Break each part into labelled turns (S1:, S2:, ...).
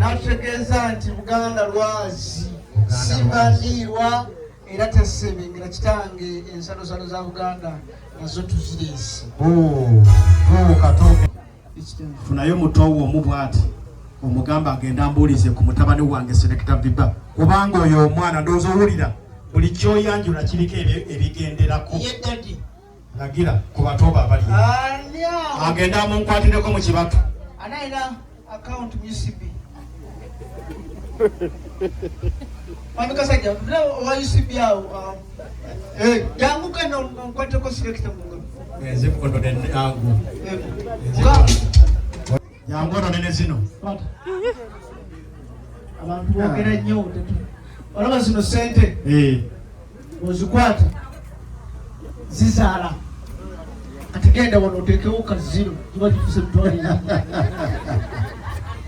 S1: n'ategeeza nti Buganda lwazi simanirwa era tesebengera kitange ensalo za Buganda nazo tuzireese.
S2: Katoke funayo mutowo omubwati omugamba agenda ambuulize ku mutabani wange Selector Biba kubanga oyo omwana ndowooza owulira buli kyoyanjula kiriko ebigenderako. Lagira ku batoba abali agenda amunkwatireko mu kibatu
S1: anaina account UCB Mamikasajja wa UCB yao jangu kana nkwateko Selector Mungu
S2: nze kondo ne angu yangu ono nene zino
S1: abantu boogera nnyo olaba zino sente ozikwata zizaala kati genda wano oteekewo kazino kiba kifuse mutwali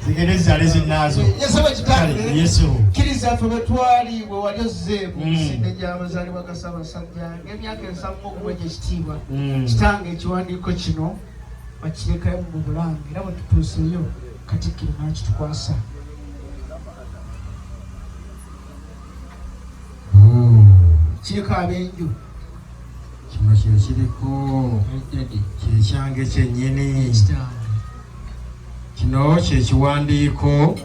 S2: zigende zizaale zinaazo
S1: yesaba kitange
S2: yesu
S1: kkiriza ffe bwe twali bwe wali ozzeeku emisinde gy'abazaalibwa ga Ssaabasajja ng'emyaka ensavu okuwenya ekitiibwa kitange ekiwandiiko kino bakirekayo mu Bulange era bwe tutuuseeyo Katikkiro n'akitukwasa. Kiriko abenju
S2: kino kye kiriko kyekyange kyennyini kino kyekiwandiiko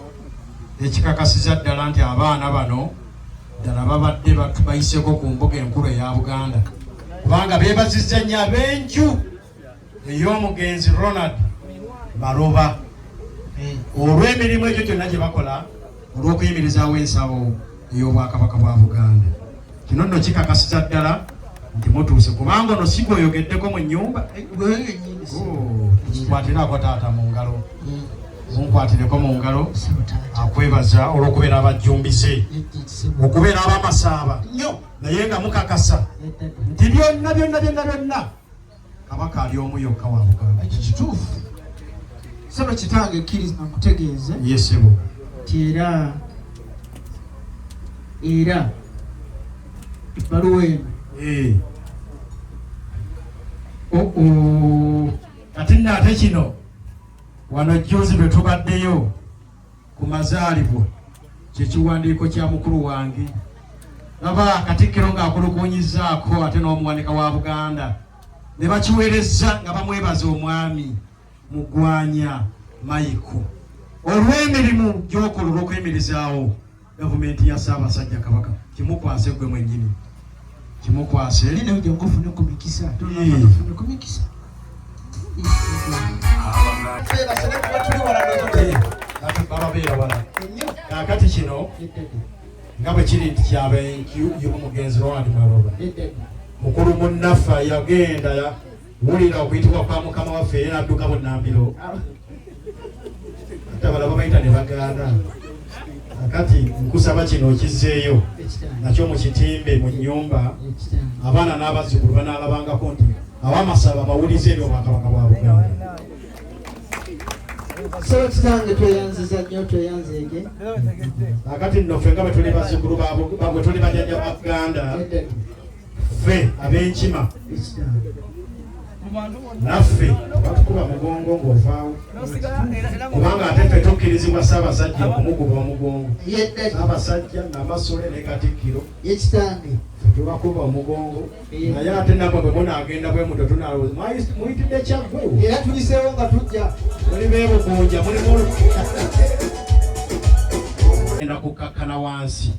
S2: ekikakasiza ddala nti abaana bano ddala babadde bayiseko ku mbuga enkulu eya Buganda kubanga beebazizza nnyo abenju ey'omugenzi Ronald Maloba olw'emirimu egyo gyonna gye bakola olw'okuyimirizaawo ensabo ey'Obwakabaka bwa Buganda. Kino nno kikakasiza ddala nti mutuuse kubanga ono si gweoyogeddeko mu nnyumba nkwatirako taata mu ngalo munkwatireko mu ngalo akwebaza olw'okubeera abajjumbize okubeera ab'amasaaba naye nga mukakasa nti byonna Kabaka ali omu yokka wa Buganda.
S1: Ekyo kituufu. Saba kitange kkiriza nkutegeeze
S2: yesebo
S1: nti era ebbaluwa eno
S2: kati nno ate kino wano jjuzi bwe tubaddeyo ku mazaalibwa kyekiwandiiko kya mukulu wange aba Katikkiro ng'akulukuunyizaako ate n'omuwanika wa Buganda ne bakiweereza nga bamwebaza omwami Mugwanya Maiko olw'emirimu gy'okola olw'okuyimirizaawo gavumenti ya Ssaabasajja Kabaka. Kimukwase gwe mwennyini kimukwase
S1: ofune ku mikisa
S2: bababeera wala kakati kino nga bwe kiri nti kyabenkyu y'omugenzi Ronald Maloba mukulu munnaffe yagenda wulira okuyitibwa kwa mukama waffe era adduka bunnambiro ate abalaba bayita ne bagaana. Kati nkusaba kino okizzeeyo nakyo mu kitimbe mu nnyumba abaana n'abazzukulu banaalabangako nti abamasaba bawulize eri Obwakabaka bwa Buganda.
S1: So kitange tweyanziza nnyo tweyanzeege
S2: akati nno ffe nga bwe tuli bazzukulu bwe tuli bajjajja ba Buganda ffe ab'enkima naffe batukuba mugongo ng'ovaawo kubanga ate ffe tukkirizibwa Ssaabasajja okumukuba omugongo. Ssaabasajja Namasole ne Katikkiro
S1: yekitange
S2: tubakuba omugongo naye ate nabwe bwe munaagenda bwe muto tunalowooza muyitidde kyaggwewo
S1: era tuliseewo nga tujja
S2: muli beebugunja mulimu enda kukakkana wansi.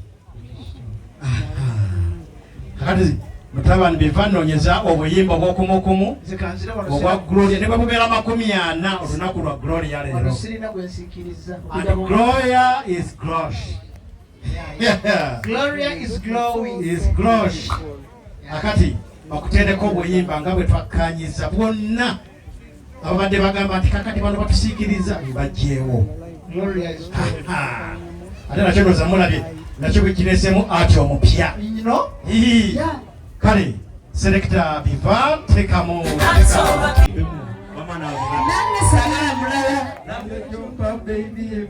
S2: Kakati mutabani biva nnoonyeza obuyimba obw'okumukumu obwa Gloria ne bwe bubeera 40 olunaku lwa Gloria leero. And Gloria is glory.
S1: Gloria is glowing.
S2: Is glory. Akati bakutendeko obuyimba nga bwe twakkaanyiza bwonna ababadde bagamba nti kakati bano batusiikiriza bajjeewo.
S1: Gloria is glowing.
S2: Ate nakyo ndowooza mulabye nakyo bwe kireesemu ati omupya. Kale Selector Biva tekamu mama na
S1: nani sana mulala
S2: namwe jumpa baby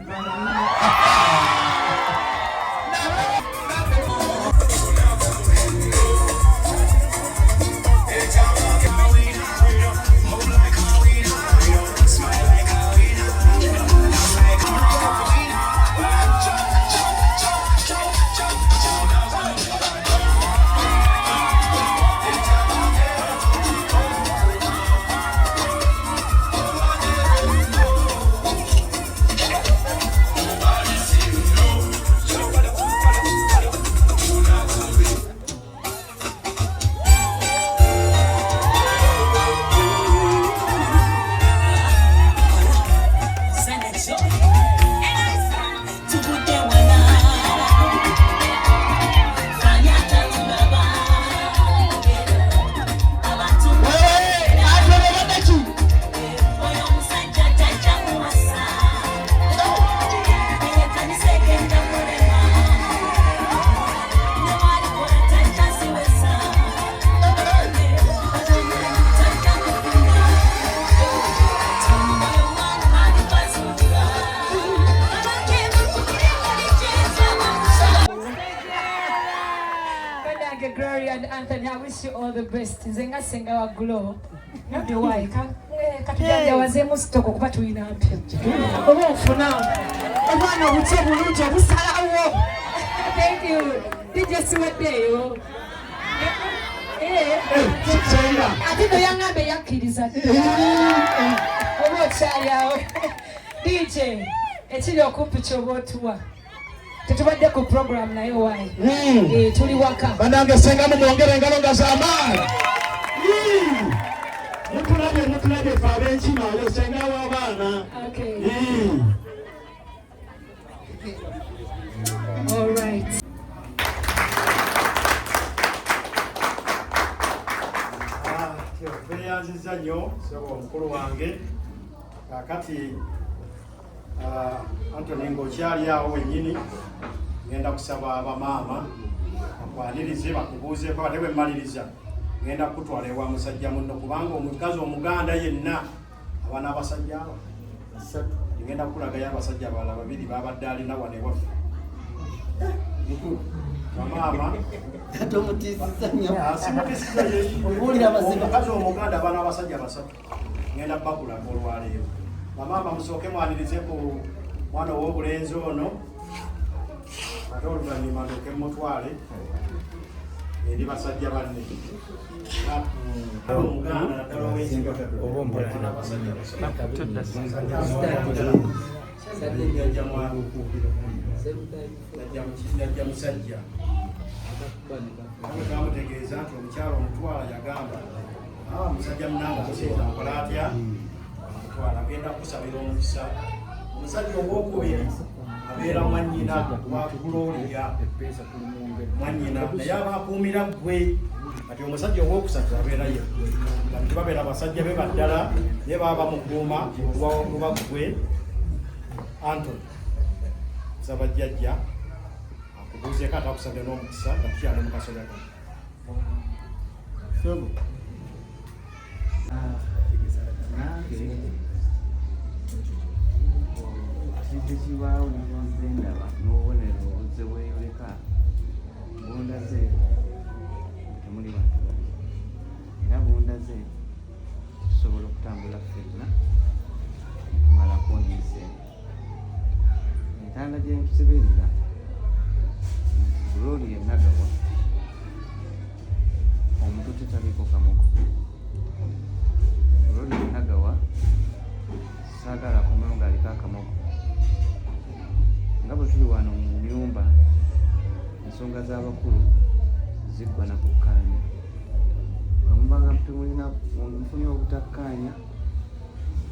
S3: Gloria and Anthony, I wish you all the best. Zenga senga wa glow. Not the why. Katujanja wazemu stoko kupa tuina api. Omo ufuna. Omano uchebu lujo busalawo. Thank you. DJ Siwede yo. Ati no yangambe yakiriza. Omo chali yawe. DJ, ekiri okumpi kyobotuwa. Tetubadde ku program nayo wayi. Tuli waka.
S2: Banange senga mumwongere engalo nga z'amaanyi. Mutulabye fe ab'enkima oyo senga w'abaana.
S3: All right.
S2: Tweyanziza nnyo sebo omukulu wange. Kakati Anthony ng'okyali awo wennyini ngenda kusaba abamaama bakwanirize bakubuuzeeko ate bwe mmaliriza ngenda kutwala ewa musajja munno kubanga omukazi omuganda yenna abaana abasajja abo basatu ngenda kukulagayo abasajja abalala babiri babadde alina wano ewaffe bamaama omukazi omuganda abaana abasajja basatu ngenda bakulaga olwaleero bamaama musooke mwanirize ku mwana ow'obulenzi ono ate oluvannyuma ndooke mutwale eri basajja banne omuganda naddala ow'ensiga najja musajja kamutegeeza nti omukyalo omutwala yagamba musajja munanga museeza akola atya amutwala agenda kusabira omukisa omusajja owokubiri abeera mwannyina wa Gloria mwannyina naye abakuumira ggwe kati omusajja owokusatu abeerayo kati babeera abasajja be baddala naye baba bamukuuma kuba ggwe Anthony kusaba jjajja akubuuzeeko ate akusabye n'omukisa nga tukyali mu kasolya kano
S4: Kizibawo n'oze ndaba n'obubonero obuzze bweyoleka bundaze temuli bantu bali era bundaze tusobola okutambula ffenna tumalako nyiise entanda gye nkusiberera Gloria Nagawa omuntu tetaliko kamuko Gloria Nagawa saagala akomewo ng'aliko akamuko nga bwe tuli wano mu nnyumba ensonga z'abakulu ziggwa na kukkaanya bamubanga mufunye obutakkaanya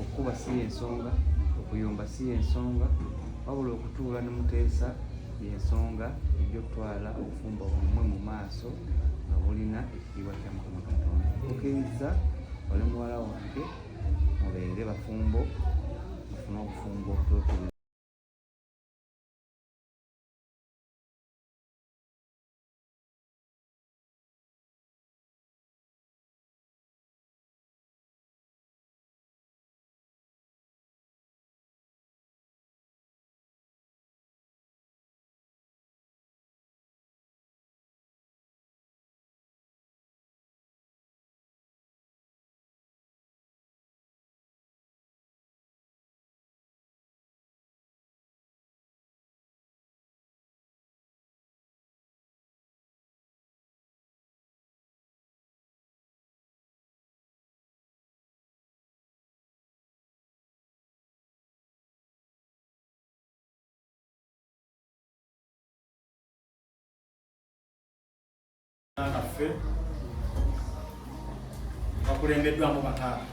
S4: okuba si y'ensonga okuyomba si y'ensonga wabula okutuula ne muteesa y'ensonga egy'okutwala obufumbo bumwe mu maaso nga bulina ekitiibwa kya Mukama Katonda okiriza ole muwala wange mubeere bafumbo mufune obufumbo obutuukiriza
S2: naffe bakulembeddwamu bataata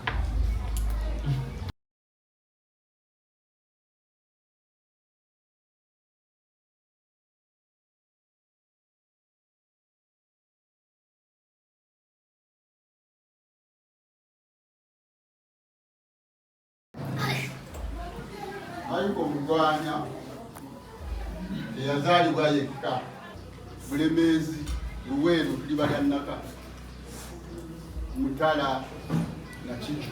S5: ayiko omugwanya eyazaalibwa yekka Bulemeezi Luweero Tliba lya Nnaka Mutala Nakiki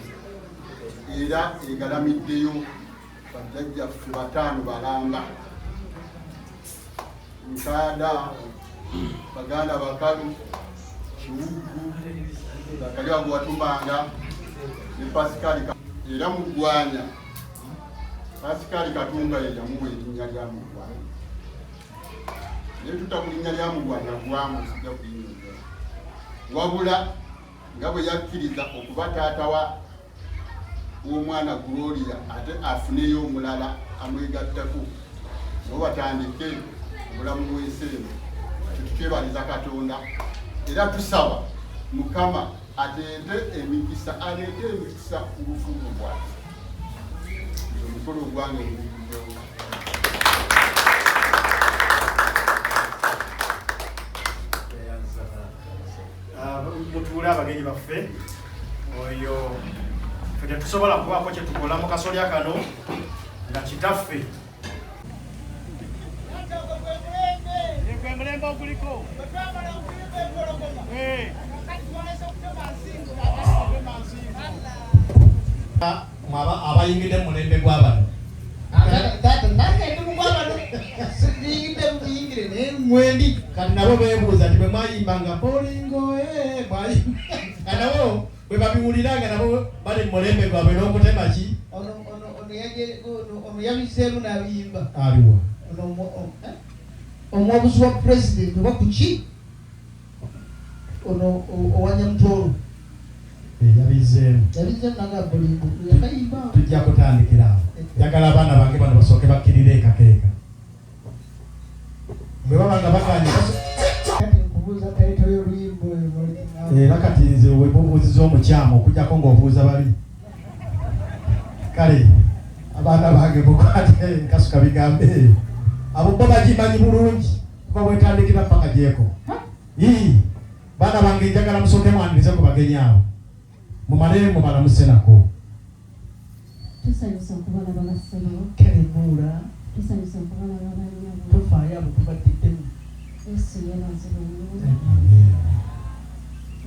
S5: era egalamiddeyo bajjajjaffe bataano balamba Nkaada Baganda Bakalu Kiwugu, Kaliwa Gwatumbanga, ne Pascal era Mugwanya. Pascal Katumba yamuwe erinnya lya Mugwanya. Ne tutakulinnya lya Mugwanya gwamu sijja kuyinza. Wabula nga bwe yakkiriza okuba taata w'omwana Gloria ate afuneyo omulala amwegattako nabo batandike obulamu bw'enseeno. Tukebaliza Katonda era tusaba Mukama aleete emikisa ku bufumu bwaffe. Omukolo gwange ogujjawo.
S2: Mutuule abagenyi baffe oyo ffe tetusobola kubaako kye tukola mu kasolya kano nga kitaffe mulembe oguliko abayingidde mu mulembe gw'abano kati nabo beebuuza nti bwe mwayimbanga bolingo nabo bwe babiwulira nga nabo bali mu mulembe gwabwe n'okutema ki
S1: ono yabizeemu n'abiyimba
S2: aliwo
S1: omwabuzi wa president oba kuki ono owanyamutolo
S2: yabizeemu
S1: naga bolingo yakayimba.
S2: Tujja kutandikira awo. Njagala abaana bange bano basooke bakkirire ekakeeka bwe baba nga baganye
S1: nkubuuza tayito y'oluyimbo
S2: era kati nze webuuziza omukyama okujjako ng'obuuza bali kale abaana bange mukwate nkasuka bigambo eyo abo bo bagimanyi bulungi kuba bwetandikira paka gyeko baana bange njagala musooke mwanirize ku bagenyi abo mumale mubalamuse nako.
S6: Tusanyusa okubala babassebo
S1: Kerebuula
S6: tusanyusa okubala babanyabo
S1: tufaayo abo tubaddiddemu
S6: Yesu yeebazibwa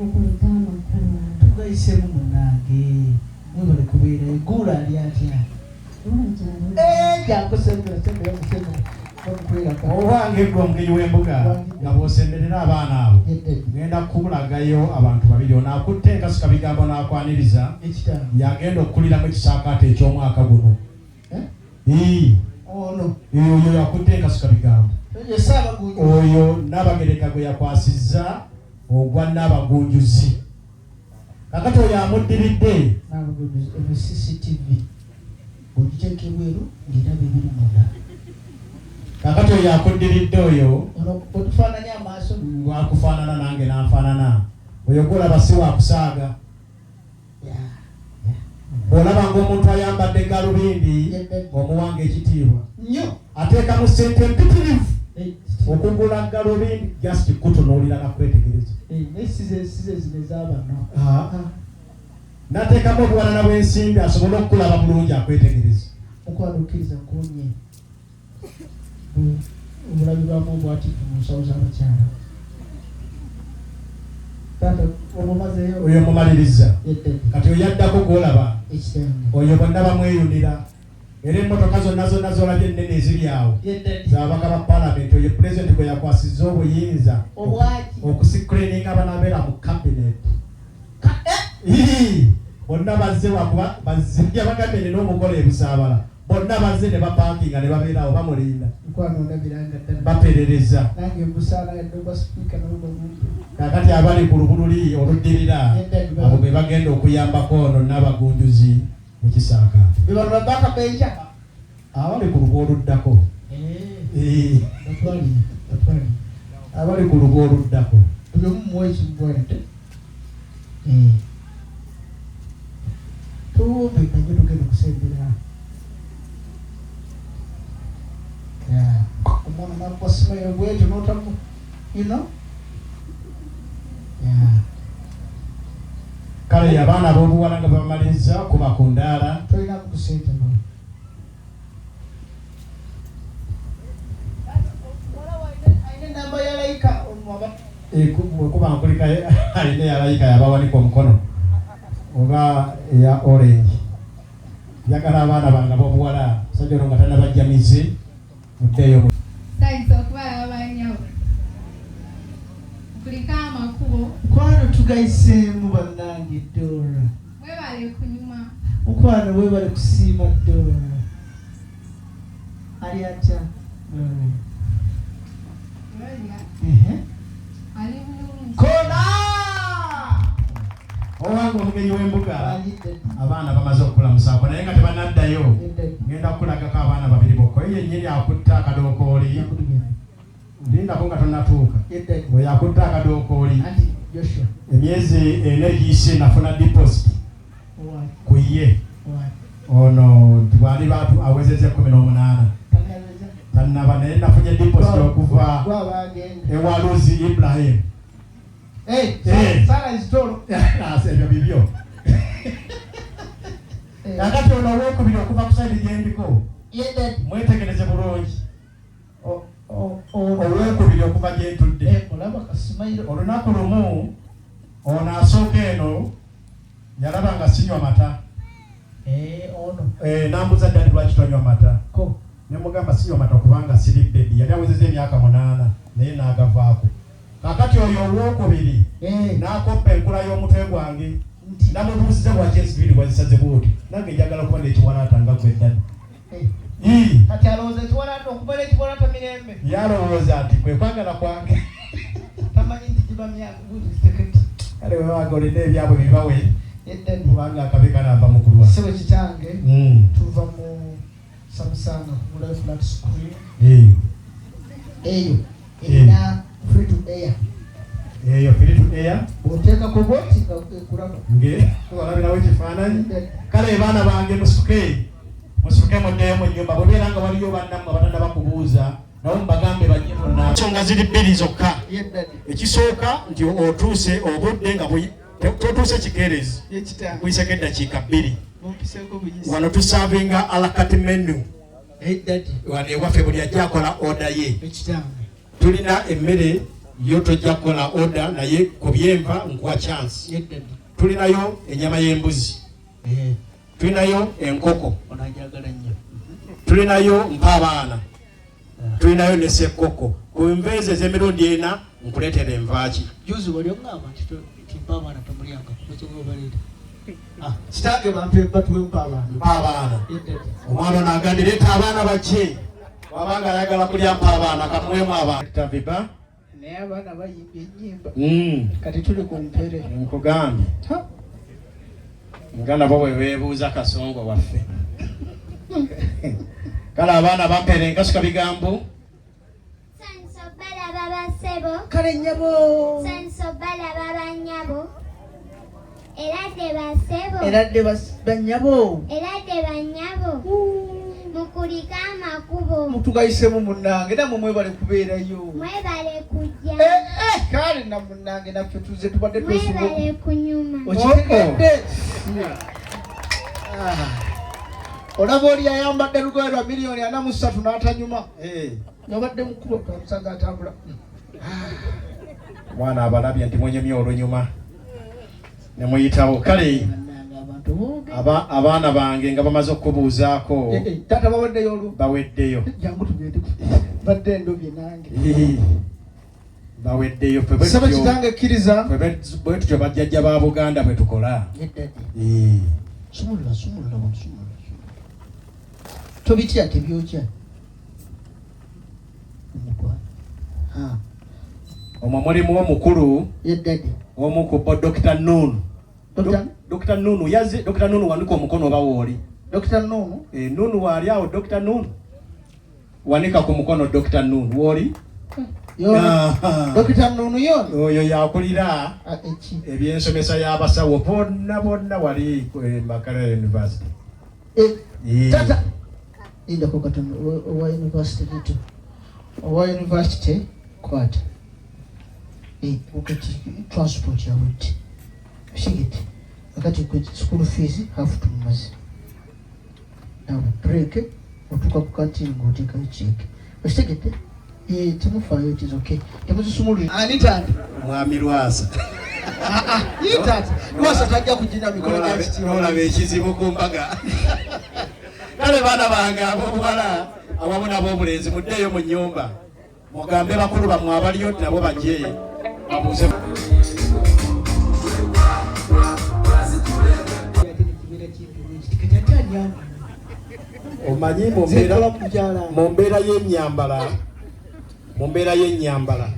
S6: okuleka amakulu
S1: tugayiseemu munnange mwebale kubeera eguula ali atya
S2: owange gwe omugenyi w'embuga nga bw'osemberera abaana abo ngenda kubulagayo abantu babiri ono akutte enkasuka bigambo n'akwaniriza yagenda okukuliramu ekisaakaate eky'omwaka guno oyo yakutte enkasuka bigambo oyo Nnabagereka gwe yakwasizza ogwa Nnabagunjuzi kakati oyo amuddiridde
S1: CCTV ogiteeka ebweru ng'eraba ebiri munda
S2: kakati oyo akuddiridde oyo
S1: otufaananya amaaso
S2: wakufaanana nange nanfaanana oyo golaba si wakusaaga olaba ng'omuntu ayambadde galubindi omuwanga ekitiibwa ateekamu ssente empitirivu okugula galubindi just kutunuulira nakwetegereza
S1: nesize zino ez'abano
S2: nateekamu obuwanana bw'ensimbi asobole okukulaba bulungi akwetegereza
S1: okwaduukiriza nkuunye obulabirwamu obwatiifu mu nsawo z'abakyala taata omumazeyo
S2: oyo mumaliriza kati oyaddako gwolaba oyo bonna bamweyunira era emmotoka zonna zolabye ennene eziri awo z'ababaka ba palamenti oyo pulezidenti gwe yakwasizza obuyinza okusikirininga abanabeera mu kabineti bonna bazze wakuba bazibya bagambye n'omugole ebusaabala bonna bazze ne bapankinga ne babeerawo bamulinda baperereza kakati abali ku lubululi oluddirira abo be bagenda okuyambako ono Nnabagunjuzi mu kisaakaate abali ku lubu oluddako abali ku lubu oluddako
S1: tuwumbe najjo tugenda okusembera omwana nakwasimayo bwetyo notamu
S2: kale abaana ab'obuwala nga bamaliriza kuba ku ndaala
S1: tolina kukusente enamba yalayika
S2: kuba nkulika alina yalayika yabawanika omukono oba eya orange njagala abaana bange ab'obuwala sajja ono nga tanabajjamize muddeeyo
S6: tayinza okubala babanyawo kulika amakubo
S1: mukwano tugayiseemu bannange Dora.
S7: Webale kunyuma.
S1: Mukwano weebale kusiima Dora. Ali atya?
S7: Ali bulungi.
S2: Kona! Owange omugenyi w'embuga abaana bamaze okulamusaako naye nga tebanaddayo ngenda kukulagako abaana babiri bokka ye yennyini akutta akadookooli lindako nga tonnatuuka oyo akutta akadookooli emyezi ena egiyise nafuna deposit ku ye ono twali awezezza 18 tannaba naye nafunye deposit okuva ewaluzi Ibrahim.
S1: Sara izitolo.
S2: Ebyo bibyo. Kakati ono owokubiri okuva ku saidi gyendiko mwetegereze bulungi. Owokubiri okuva gyentudde olunaku lumu ono asooka eno yalaba nga sinywa mata. Nambuza ddali lwaki tonywa mata. Nemugamba sinywa mata kubanga siri bebi yali awezezza emyaka 8 naye n'agavaako. Kakati oyo olwokubiri n'akoppa enkula y'omutwe gwange namubuuziza lwaki ensibiri wazisaze bwoti nange njagala kuba n'ekiwalaata nga gwe ddala.
S1: Kati alowooza ekiwalaata okubeera ekiwalaata mirembe.
S2: Yalowooza nti kwe kwagala kwange
S1: tamanyi nti giba myaka buziteketi.
S2: Kale wewange olina ebyabwe bibawe kubanga akabi kanaava mu kulwa.
S1: Sebo kitange tuva mu Samusanga ku Life Flat School. Eyo erina free to air.
S2: Free to air.
S1: Oteeka ku boti nga kulaba.
S2: Walabirawo ekifaananyi. Kale baana bange musuke muddeyo mu nnyumba bwebeera nga waliyo bannammwe abatanda bakubuuza nawo mubagambe bajje bonna. Ensonga ziri bbiri zokka. Ekisooka nti otuuse obudde nga totuuse kikeerezi kuyiseko eddakiika 2. Wano tusaavinga alakati menu. Wano ewaffe buli ajja akola oda ye. Tulina emmere yo tojja kukola oda naye ku byenva nkuwa chance. Tulinayo ennyama y'embuzi. Tulinayo enkoko. Tulinayo mpaabaana. Tulinayo ne ssekkoko. Ku nveeze ez'emirundi 4 nkuleetera envaaki.
S1: Juzi wali ongamba nti mpaabaana tomulyanga kusobola baleeta. Kitange bampe batuwe
S2: mpaabaana. Omwana n'agambye leeta abaana bajje. Wabanga ayagala kulya mpaabaana kamuwemu abantu. Tabiba.
S1: Naye abaana bayimbye ennyimba. Kati tuli ku mpere.
S2: Nkugambye. Nga nabo bwe beebuuza Kasongo waffe. Kale abaana bampeera enkasuka bigambo.
S8: Sansobala baba sebo.
S1: Kale nnyabo.
S8: Sansobala baba nnyabo. Eradde basebo.
S1: Eradde banyabo.
S8: Eradde banyabo. Mukulika amakubo.
S1: Mutugayisemu munnange namwe mwebale kubeerayo.
S8: Mwebale kujja.
S1: Kale na munnange naffe tuze tubadde twesuba.
S8: Mwebale kunyuma.
S1: Okitegedde. Olaba oli ayambadde lugoye lwa $3 n'atanyuma. Nobadde mukubo kamusanga atambula.
S2: Mwana abalabye nti mwenyemye olunyuma. Ne muyitawo kale. Abaana bange nga bamaze okubuuzaako.
S1: Tata baweddeyo olwo.
S2: Baweddeyo.
S1: Jangu tugende badde endobye nange.
S2: Baweddeyo
S1: Saba kitange kkiriza.
S2: Bwe tutyo bajjajja ba Buganda bwe tukola.
S1: Sumulula. Tobitya tebyokya.
S2: Omwo mulimu omukulu.
S1: Yeddadi.
S2: Omu ku Dr. Nunu. Dr. Nunu yaze Dr. Nunu wanika omukono oba wooli.
S1: Dr. Nunu?
S2: Nunu wali awo Dr. Nunu. Wanika ku mukono Dr. Nunu wooli.
S1: Dr. Nunu yoni?
S2: Oyo yakulira ebyensomesa y'abasawo bonna wali ku Makerere University.
S1: Tata. Inda ko katono owa university kitu. Owa university kwata. Ukati transport ya wuti. Shigiti. Wakati kwa school fees have to mazi. Na break otuka ku canteen ngotika check. Shigiti. Tumufayo it is okay. Temuzisumulu. Anita.
S2: Mwami Lwasa.
S1: Yitata. Lwasa tajja kujina mikono gya
S2: olabe ekizibu ku mbaga. Kale baana bange abobuwala awamu n'ab'obulenzi muddeeyo mu nnyumba mugambe bakulu bammwe abaliyo nabo bajje babuuze omanyi mu mbeera y'ennyambala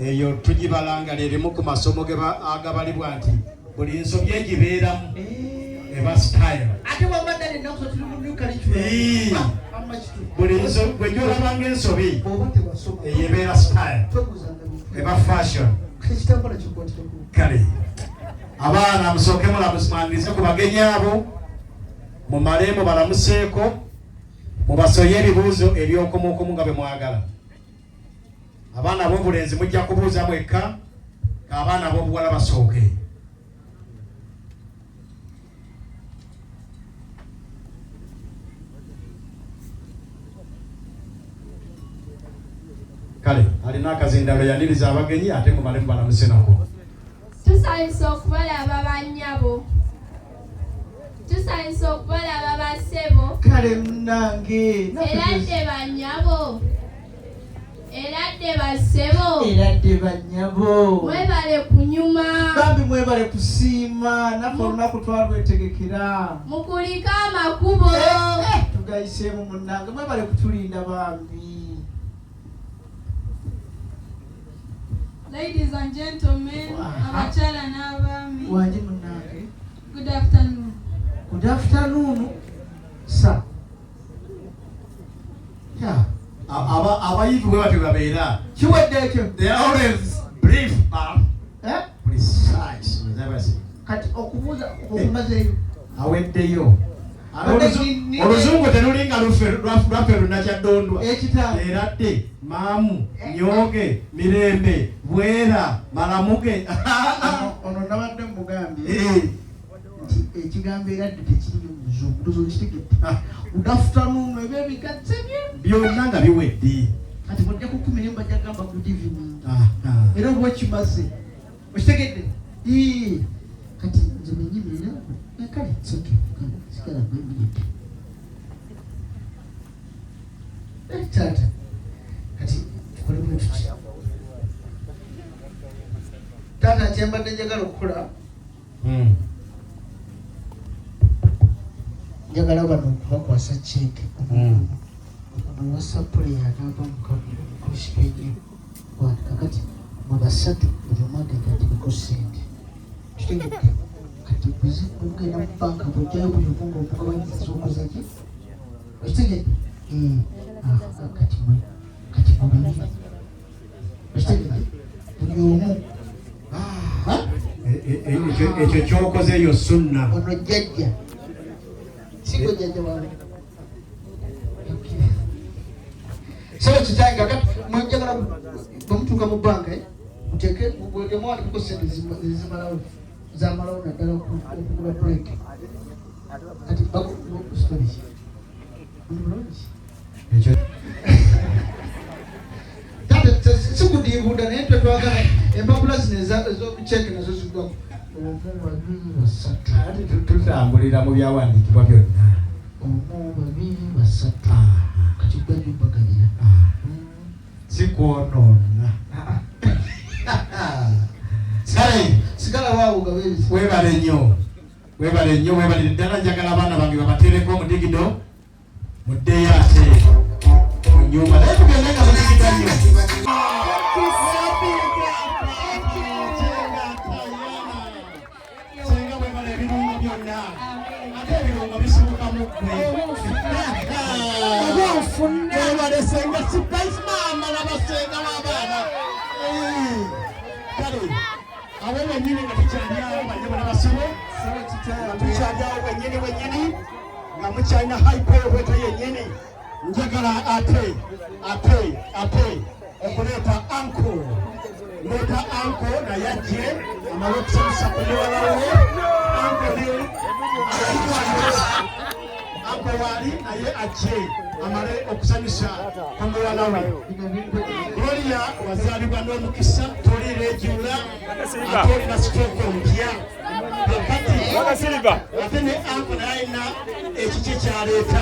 S2: eyo tugibalanga lerimu ku masomo agabalibwa nti buli nsobi egibeeramu eba style. Buli nsobi bwe gyolabanga ensobi eyebeera style eba fashion. Kale abaana musooke mulamusimangirize ku bagenyi abo, mumaleemu balamuseeko, mubasoye ebibuuzo eby'okumukumu nga bwe mwagala. Abaana ab'obulenzi mujja kubuuza mwekka, abaana ab'obuwala basooke. Kale alina akazindalo yaniriza abagenyi ate mubalemu balamuse nako.
S7: Tusanyusa okubalaba bannyabo. Tusanyusa okubalaba bassebo.
S1: Kale munange.
S7: Eradde bannyabo. Eradde bassebo.
S1: Eradde bannyabo.
S7: Mwebale kunyuma.
S1: Bambi mwebale kusiima. Naffe olunaku twalwetegekera.
S7: Mukulike amakubo.
S1: Tugayiseemu munange. Mwebale kutulinda bambi.
S7: Ladies and gentlemen, abakyala n'abaami.
S1: Wangi munange.
S7: Good afternoon.
S1: Good afternoon, sir. Yeah.
S2: Abayivu bwe batyo babeera.
S1: Kiwedde ekyo.
S2: They are always brief but precise.
S1: Kati okubuuza okumazeeyo.
S2: Aweddeyo. Oluzungu terulinga lwaffe lunakyaddondwa. Eradde, maamu, nyooge, mirembe, bwera, malamuge.
S1: Ono nabadde mugambye nti ekigambo eradde tekiri mu luzungu. Luzungu kitegedde. Good afternoon ebyo ebigatse
S2: byonna nga biwedde.
S1: Kati bw'ojja ku 10 bajja kugamba good evening. Era oba kimaze. Okitegedde? Kati nze menyimirira kale soke sigala kwemiyedde. Tata kati tukolemu tuti. Tata kyembadde njagala okukola njagala bano okubakwasa cheeke owasapulya anaava mukusipenye kakati mubasatu buli omu agenda ategeko sente tutegedde. Kati bwezi kugenda mu banka bwojjayo buli omu ng'omugabanyiza okozaki okitegedde. Kati mubanyi okitegedde buli omu
S2: ekyo kyokozeeyo sunna.
S1: ono jjajja sigo jjajja wawe so kitange kakati mwenjagala bwemutuuka mu banka muteeke mwandiikako sente zimalawo zamalawo naddala okugula break. Kati bakustori mulungi tate sikudiibuuda naye twe twagala empapula zino ez'obuceeke nazo ziggwako.
S2: Tutambulira mu byawandiikibwa byonna.
S1: Omu, babiri, basatu. Kati gwa mbaganyira.
S2: Sikwonoona.
S1: Sigala waawo gabeezi.
S2: Weebale nnyo. Weebalire ddala. Njagala abaana bange babateereko omudigido muddeyo ate mu nnyumba. Naye tugende nga mudigida nnyo. Singa weebala ebirungo byonna. Ate ebirungo bisibukamu ggwe. Weebale senga surprise maama n'abasenga w'abaana. Kale abo bennyini nga tukyalyawo banyama n'abasibo. Tukyalyawo wennyini nga mukyalina hyper bweta yennyini. Njagala ate okuleeta anko. Leeta anko naye ajje amale okusanyusa ku muwala we. Anko waali naye ajje amale okusanyusa ku muwala we. Gloria wazaalibwa n'omukisa, tolireejula ate olina sitooka omupya. Ate ne anko naye alina ekiki kyaleeta.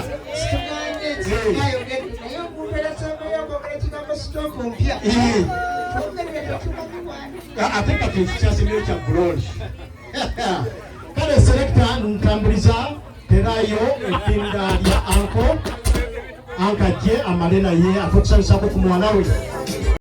S2: Ate kati ekikyasemyeyo kya Glory. Kale selekta ntambuliza tuweerayo eddinda lya anka je amale naye atukusanyusako ku mwana we